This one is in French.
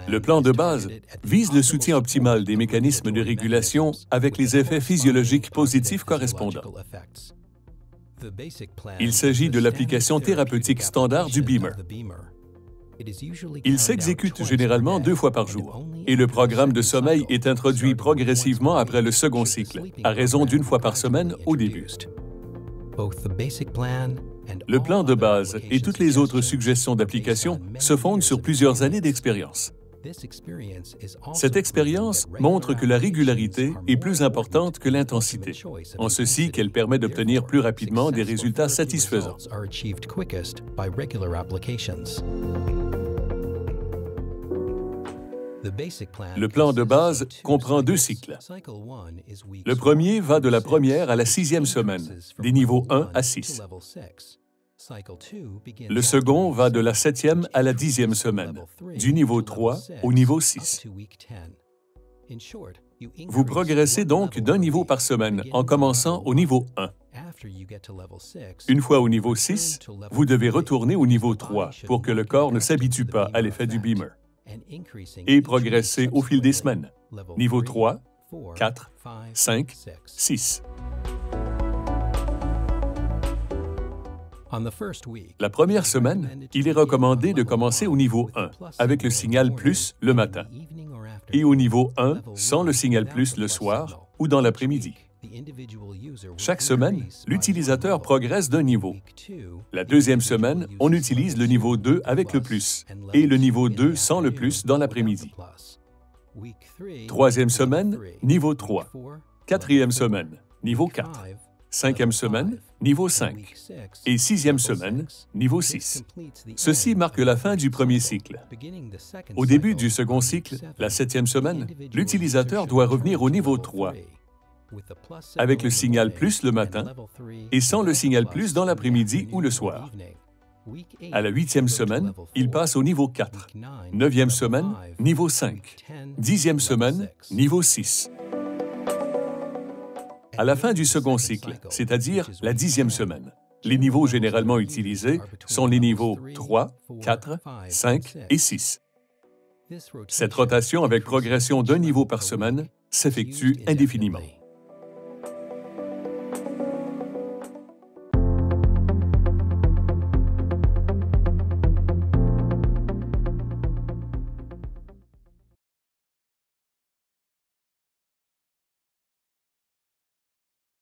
Le plan de base vise le soutien optimal des mécanismes de régulation avec les effets physiologiques positifs correspondants. Il s'agit de l'application thérapeutique standard du Beamer. Il s'exécute généralement 2 fois par jour et le programme de sommeil est introduit progressivement après le second cycle, à raison d'1 fois par semaine au début. Le plan de base et toutes les autres suggestions d'application se fondent sur plusieurs années d'expérience. Cette expérience montre que la régularité est plus importante que l'intensité, en ceci qu'elle permet d'obtenir plus rapidement des résultats satisfaisants. Le plan de base comprend 2 cycles. Le premier va de la première à la 6e semaine, des niveaux 1 à 6. Le second va de la 7e à la 10e semaine, du niveau 3 au niveau 6. Vous progressez donc d'un niveau par semaine en commençant au niveau 1. Une fois au niveau 6, vous devez retourner au niveau 3 pour que le corps ne s'habitue pas à l'effet du Beamer et progresser au fil des semaines. Niveau 3, 4, 5, 6. La première semaine, il est recommandé de commencer au niveau 1, avec le signal plus le matin, et au niveau 1 sans le signal plus le soir ou dans l'après-midi. Chaque semaine, l'utilisateur progresse d'un niveau. La 2e semaine, on utilise le niveau 2 avec le plus, et le niveau 2 sans le plus dans l'après-midi. 3e semaine, niveau 3. 4e semaine, niveau 4. 5e semaine, niveau 5. Et 6e semaine, niveau 6. Ceci marque la fin du premier cycle. Au début du second cycle, la 7e semaine, l'utilisateur doit revenir au niveau 3, avec le signal plus le matin et sans le signal plus dans l'après-midi ou le soir. À la 8e semaine, il passe au niveau 4. 9e semaine, niveau 5. 10e semaine, niveau 6. À la fin du second cycle, c'est-à-dire la 10e semaine, les niveaux généralement utilisés sont les niveaux 3, 4, 5 et 6. Cette rotation avec progression d'un niveau par semaine s'effectue indéfiniment.